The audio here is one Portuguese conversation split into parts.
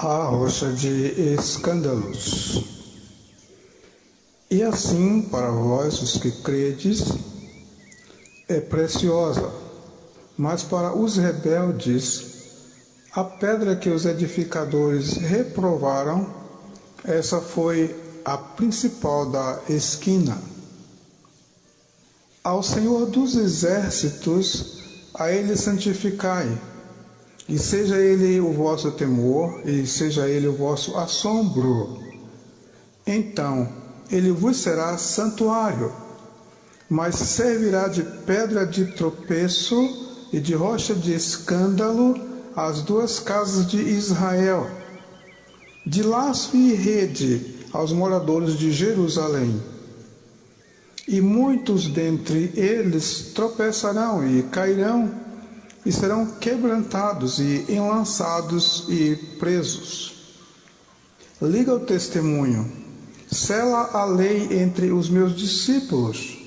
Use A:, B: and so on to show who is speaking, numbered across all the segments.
A: a rocha de escândalos. E assim, para vós, os que credes, é preciosa, mas para os rebeldes, a pedra que os edificadores reprovaram, essa foi a principal da esquina. Ao Senhor dos exércitos, a Ele santificai, e seja Ele o vosso temor, e seja Ele o vosso assombro. Então, Ele vos será santuário, mas servirá de pedra de tropeço e de rocha de escândalo às duas casas de Israel, de laço e rede aos moradores de Jerusalém. E muitos dentre eles tropeçarão e cairão, e serão quebrantados e enlaçados e presos. Liga o testemunho, sela a lei entre os meus discípulos.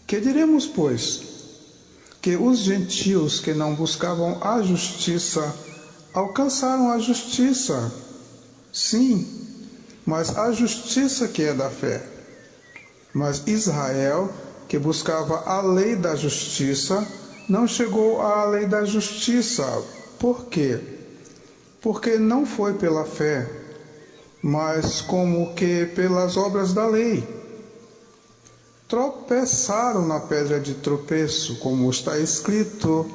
A: Que diremos, pois? Que os gentios que não buscavam a justiça alcançaram a justiça. Sim, mas a justiça que é da fé. Mas Israel, que buscava a lei da justiça, não chegou à lei da justiça. Por quê? Porque não foi pela fé, mas como que pelas obras da lei. Tropeçaram na pedra de tropeço, como está escrito: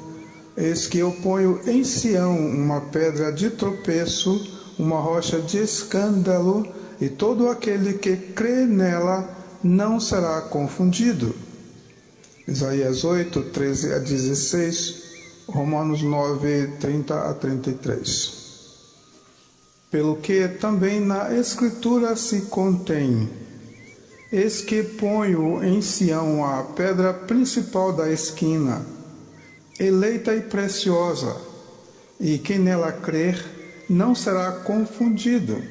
A: eis que eu ponho em Sião uma pedra de tropeço, uma rocha de escândalo, e todo aquele que crê nela não será confundido. Isaías 8, 13 a 16, Romanos 9, 30 a 33. Pelo que também na Escritura se contém: eis que ponho em Sião a pedra principal da esquina, eleita e preciosa, e quem nela crer não será confundido.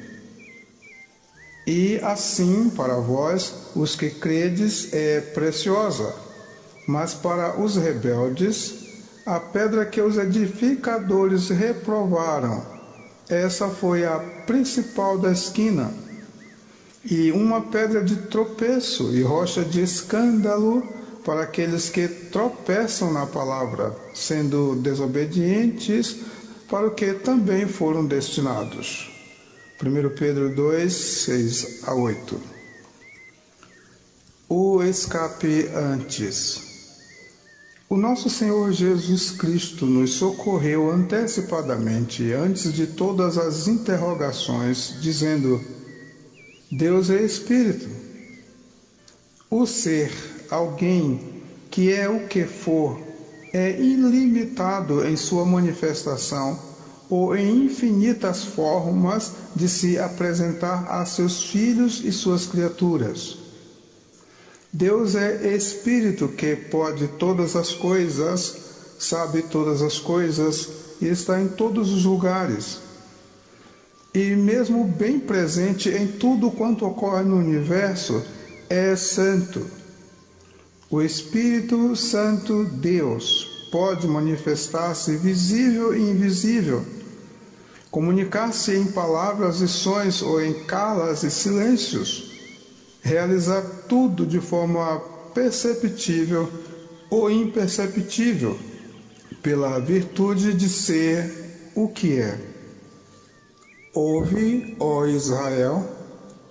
A: E assim, para vós, os que credes, é preciosa, mas para os rebeldes, a pedra que os edificadores reprovaram, essa foi a principal da esquina, e uma pedra de tropeço e rocha de escândalo para aqueles que tropeçam na palavra, sendo desobedientes, para o que também foram destinados. 1 Pedro 2, 6 a 8. O escape antes. O nosso Senhor Jesus Cristo nos socorreu antecipadamente, antes de todas as interrogações, dizendo: Deus é Espírito. O ser, alguém que é o que for, é ilimitado em sua manifestação ou em infinitas formas de se apresentar a seus filhos e suas criaturas. Deus é Espírito que pode todas as coisas, sabe todas as coisas e está em todos os lugares. E mesmo bem presente em tudo quanto ocorre no universo, é santo. O Espírito Santo, Deus, pode manifestar-se visível e invisível, comunicar-se em palavras e sons ou em calas e silêncios, realizar tudo de forma perceptível ou imperceptível, pela virtude de ser o que é. Ouve, ó Israel,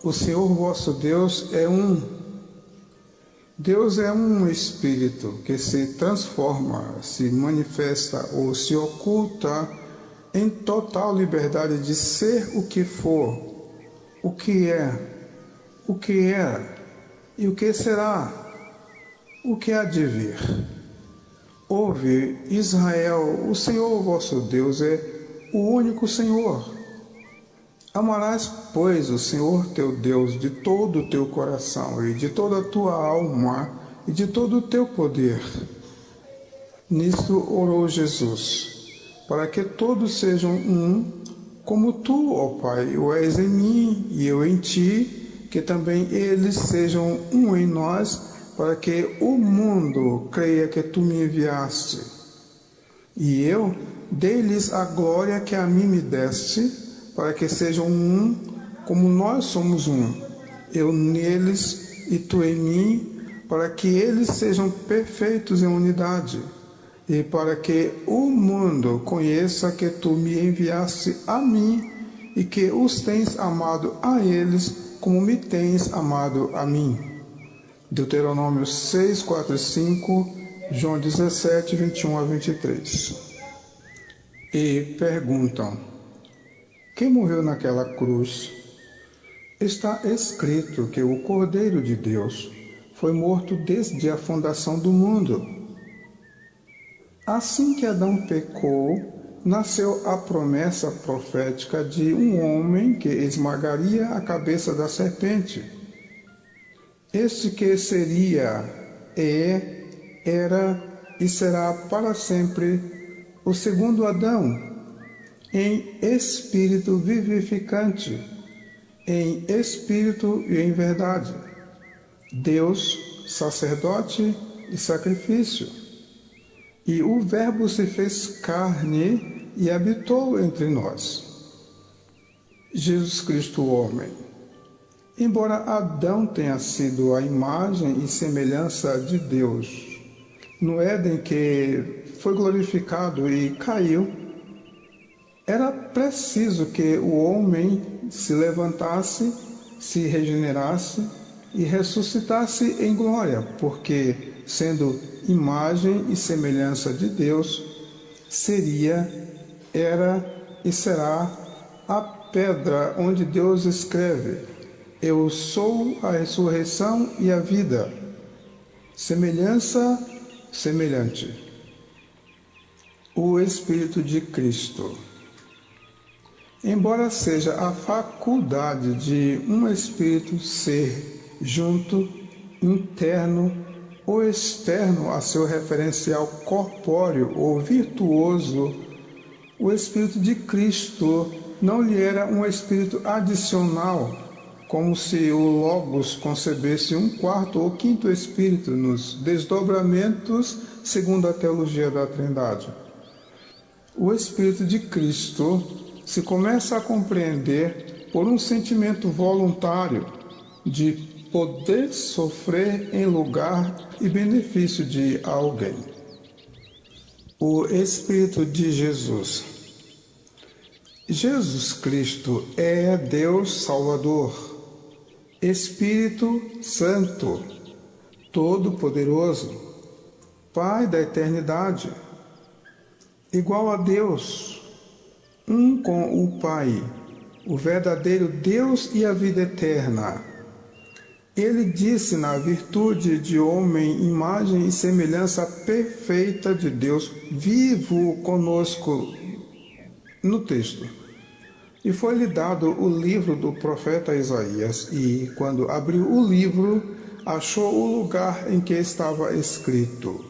A: o Senhor vosso Deus é um. Deus é um Espírito que se transforma, se manifesta ou se oculta em total liberdade de ser o que for, o que é, o que era e o que será, o que há de vir. Ouve, Israel, o Senhor vosso Deus é o único Senhor. Amarás, pois, o Senhor teu Deus de todo o teu coração e de toda a tua alma e de todo o teu poder. Nisto orou Jesus, para que todos sejam um, como tu, ó Pai, o és em mim e eu em ti, que também eles sejam um em nós, para que o mundo creia que tu me enviaste. E eu dei-lhes a glória que a mim me deste, para que sejam um, como nós somos um, eu neles e tu em mim, para que eles sejam perfeitos em unidade, e para que o mundo conheça que tu me enviaste a mim, e que os tens amado a eles, como me tens amado a mim. Deuteronômio 6, 4 e 5, João 17, 21 a 23. E perguntam: quem morreu naquela cruz? Está escrito que o Cordeiro de Deus foi morto desde a fundação do mundo. Assim que Adão pecou, nasceu a promessa profética de um homem que esmagaria a cabeça da serpente. Este que seria, era e será para sempre o segundo Adão, em espírito vivificante, em espírito e em verdade, Deus, sacerdote e sacrifício. E o Verbo se fez carne e habitou entre nós. Jesus Cristo, homem. Embora Adão tenha sido a imagem e semelhança de Deus, no Éden que foi glorificado e caiu, era preciso que o homem se levantasse, se regenerasse e ressuscitasse em glória, porque, sendo imagem e semelhança de Deus, seria, era e será a pedra onde Deus escreve: eu sou a ressurreição e a vida. Semelhança, semelhante. O Espírito de Cristo. Embora seja a faculdade de um Espírito ser junto, interno ou externo a seu referencial corpóreo ou virtuoso, o Espírito de Cristo não lhe era um Espírito adicional, como se o Logos concebesse um quarto ou quinto Espírito nos desdobramentos segundo a teologia da Trindade. O Espírito de Cristo se começa a compreender por um sentimento voluntário de poder sofrer em lugar e benefício de alguém. O Espírito de Jesus. Jesus Cristo é Deus Salvador, Espírito Santo, Todo-Poderoso, Pai da eternidade, igual a Deus, um com o Pai, o verdadeiro Deus e a vida eterna. Ele disse na virtude de homem, imagem e semelhança perfeita de Deus, vivo conosco, no texto. E foi-lhe dado o livro do profeta Isaías, e, quando abriu o livro, achou o lugar em que estava escrito: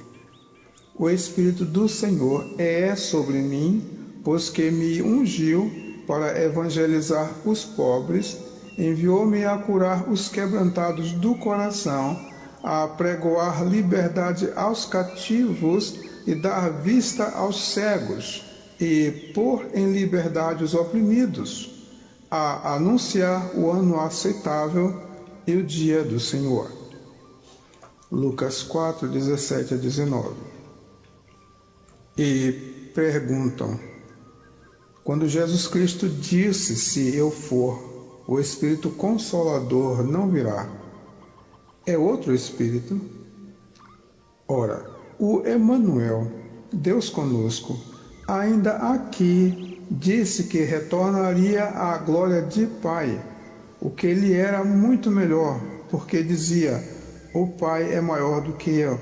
A: o Espírito do Senhor é sobre mim, pois que me ungiu para evangelizar os pobres, enviou-me a curar os quebrantados do coração, a pregoar liberdade aos cativos e dar vista aos cegos, e pôr em liberdade os oprimidos, a anunciar o ano aceitável e o dia do Senhor. Lucas 4, 17 a 19. E perguntam: quando Jesus Cristo disse: se eu for, o Espírito Consolador não virá, é outro Espírito? Ora, o Emanuel, Deus conosco, ainda aqui disse que retornaria à glória de Pai, o que lhe era muito melhor, porque dizia: o Pai é maior do que eu.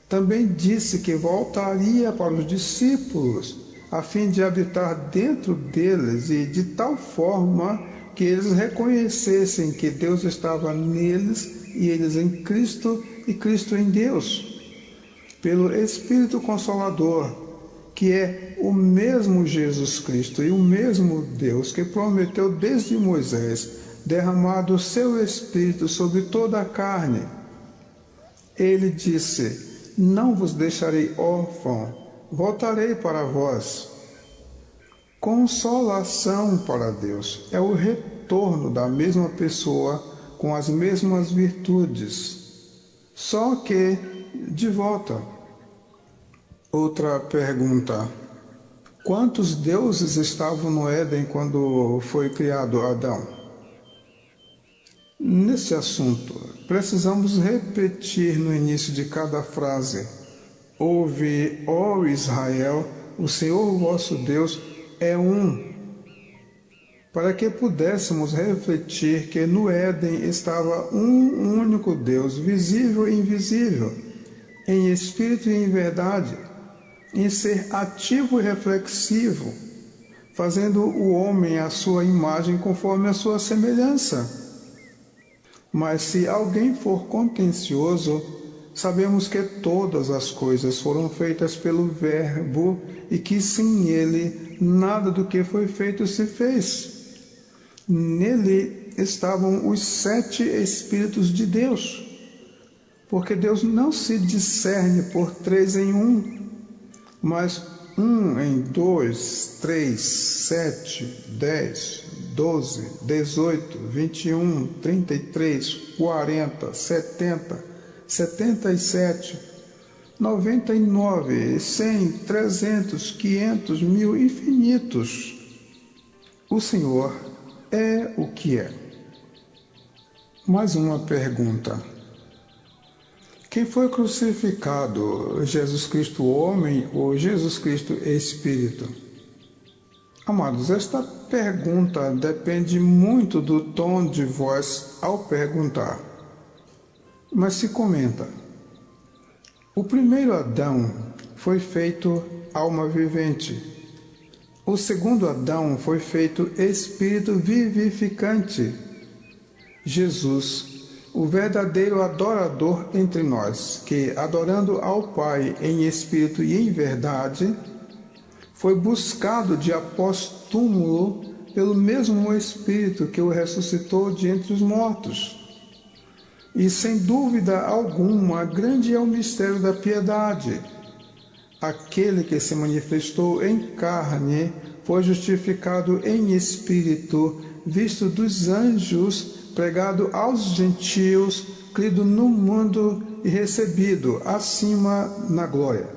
A: Também disse que voltaria para os discípulos, a fim de habitar dentro deles e de tal forma que eles reconhecessem que Deus estava neles e eles em Cristo e Cristo em Deus. Pelo Espírito Consolador, que é o mesmo Jesus Cristo e o mesmo Deus que prometeu desde Moisés derramado o seu Espírito sobre toda a carne. Ele disse: não vos deixarei órfão, voltarei para vós. Consolação para Deus é o retorno da mesma pessoa com as mesmas virtudes, só que de volta. Outra pergunta: quantos deuses estavam no Éden quando foi criado Adão? Nesse assunto, precisamos repetir no início de cada frase: ouve, ó Israel, o Senhor vosso Deus é um, para que pudéssemos refletir que no Éden estava um único Deus, visível e invisível, em espírito e em verdade, em ser ativo e reflexivo, fazendo o homem à sua imagem conforme a sua semelhança. Mas se alguém for contencioso, sabemos que todas as coisas foram feitas pelo Verbo e que sem ele nada do que foi feito se fez. Nele estavam os 7 Espíritos de Deus, porque Deus não se discerne por 3 em 1, mas 1 em 2, 3, 7, 10, 12, 18, 21, 33, 40, 70, 77, 99, 100, 300, 500, 1000, infinitos. O Senhor é o que é. Mais uma pergunta: quem foi crucificado, Jesus Cristo homem ou Jesus Cristo Espírito? Amados, esta pergunta depende muito do tom de voz ao perguntar. Mas se comenta: o primeiro Adão foi feito alma vivente. O segundo Adão foi feito espírito vivificante. Jesus, o verdadeiro adorador entre nós, que, adorando ao Pai em espírito e em verdade, foi buscado de após túmulo pelo mesmo Espírito que o ressuscitou de entre os mortos. E sem dúvida alguma, grande é o mistério da piedade. Aquele que se manifestou em carne foi justificado em espírito, visto dos anjos, pregado aos gentios, crido no mundo e recebido acima na glória.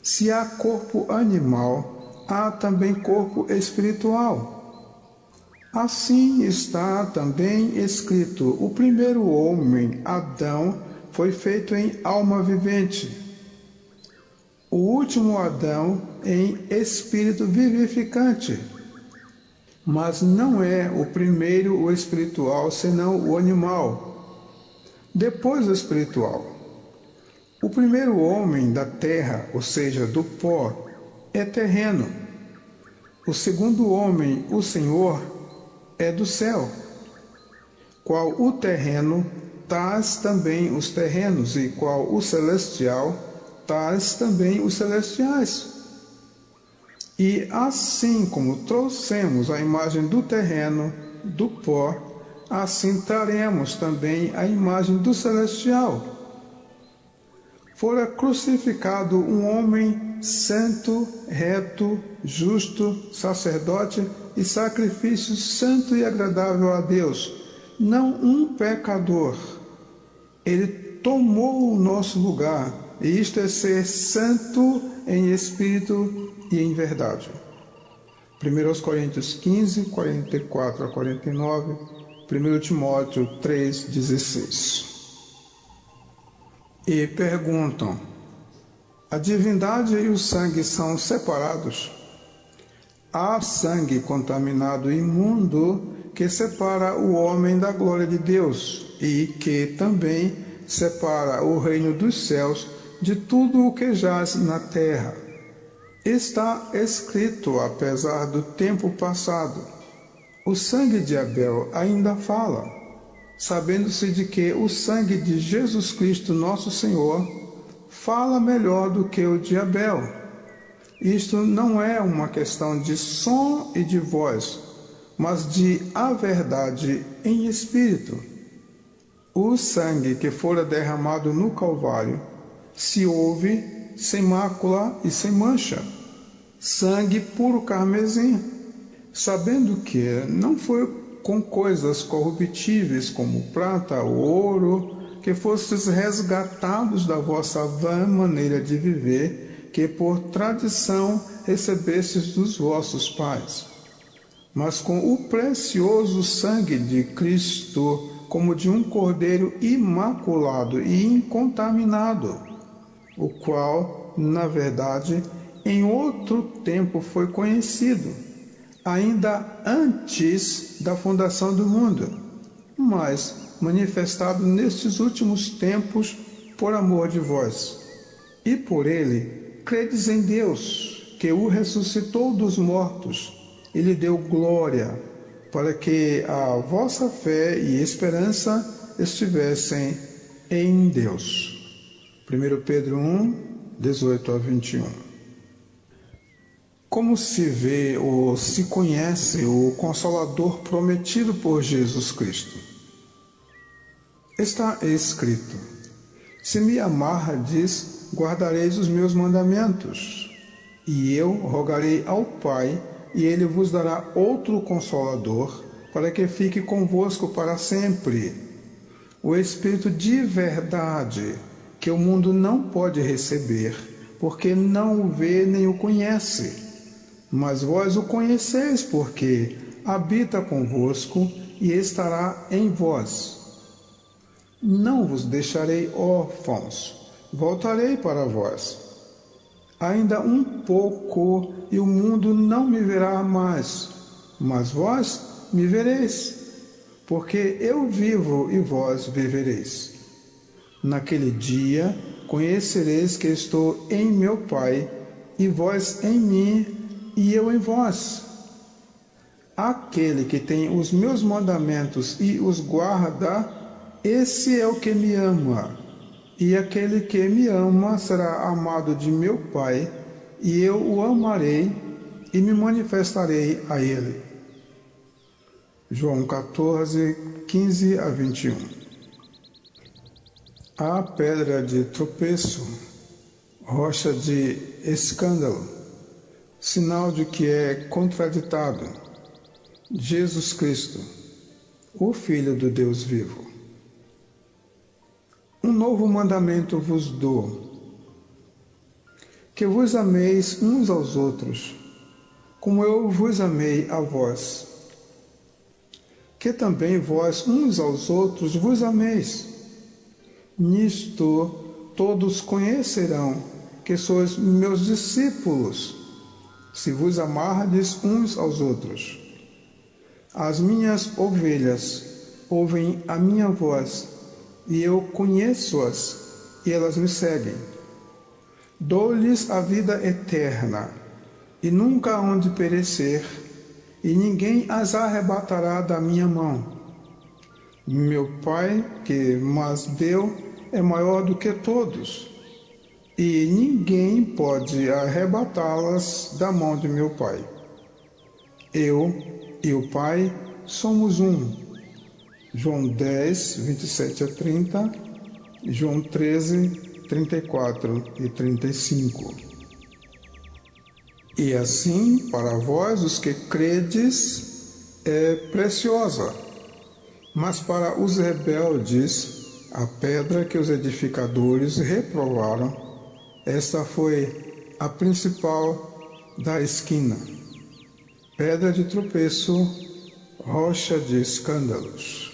A: Se há corpo animal, há também corpo espiritual. Assim está também escrito: o primeiro homem, Adão, foi feito em alma vivente. O último Adão em espírito vivificante. Mas não é o primeiro o espiritual, senão o animal. Depois o espiritual. O primeiro homem da terra, ou seja, do pó, é terreno. O segundo homem, o Senhor, é do céu. Qual o terreno, tais também os terrenos, e qual o celestial, tais também os celestiais. E assim como trouxemos a imagem do terreno, do pó, assim traremos também a imagem do celestial. Fora crucificado um homem santo, reto, justo, sacerdote e sacrifício santo e agradável a Deus, não um pecador. Ele tomou o nosso lugar, e isto é ser santo em espírito e em verdade. 1 Coríntios 15, 44 a 49, 1 Timóteo 3, 16. E perguntam: a divindade e o sangue são separados? Há sangue contaminado e imundo que separa o homem da glória de Deus e que também separa o reino dos céus de tudo o que jaz na terra. Está escrito, apesar do tempo passado: o sangue de Abel ainda fala, sabendo-se de que o sangue de Jesus Cristo nosso Senhor fala melhor do que o de Abel. Isto não é uma questão de som e de voz, mas de a verdade em espírito. O sangue que fora derramado no Calvário se ouve sem mácula e sem mancha, sangue puro carmesim, sabendo que não foi com coisas corruptíveis como prata ou ouro que fostes resgatados da vossa vã maneira de viver, que por tradição recebestes dos vossos pais, mas com o precioso sangue de Cristo, como de um cordeiro imaculado e incontaminado, o qual, na verdade, em outro tempo foi conhecido, ainda antes da fundação do mundo, mas manifestado nestes últimos tempos por amor de vós. E por ele credes em Deus, que o ressuscitou dos mortos e lhe deu glória, para que a vossa fé e esperança estivessem em Deus. 1 Pedro 1, 18 a 21. Como se vê ou se conhece o Consolador prometido por Jesus Cristo? Está escrito: se me amardes, guardareis os meus mandamentos, e eu rogarei ao Pai, e ele vos dará outro Consolador, para que fique convosco para sempre, o Espírito de verdade, que o mundo não pode receber, porque não o vê nem o conhece. Mas vós o conheceis, porque habita convosco e estará em vós. Não vos deixarei órfãos, voltarei para vós. Ainda um pouco e o mundo não me verá mais, mas vós me vereis, porque eu vivo e vós vivereis. Naquele dia conhecereis que estou em meu Pai, e vós em mim, e eu em vós. Aquele que tem os meus mandamentos e os guarda, esse é o que me ama. E aquele que me ama será amado de meu Pai, e eu o amarei e me manifestarei a ele. João 14, 15 a 21. A pedra de tropeço, rocha de escândalo, sinal de que é contraditado, Jesus Cristo, o Filho do Deus vivo. Um novo mandamento vos dou, que vos ameis uns aos outros, como eu vos amei a vós, que também vós uns aos outros vos ameis. Nisto todos conhecerão que sois meus discípulos, se vos amardes uns aos outros. As minhas ovelhas ouvem a minha voz, e eu conheço-as, e elas me seguem. Dou-lhes a vida eterna, e nunca hão de perecer, e ninguém as arrebatará da minha mão. Meu Pai, que mas deu, é maior do que todos, e ninguém pode arrebatá-las da mão de meu Pai. Eu e o Pai somos um. João 10, 27 a 30, João 13, 34 e 35. E assim, para vós, os que credes, é preciosa, mas para os rebeldes, a pedra que os edificadores reprovaram, esta foi a principal da esquina, pedra de tropeço, rocha de escândalos.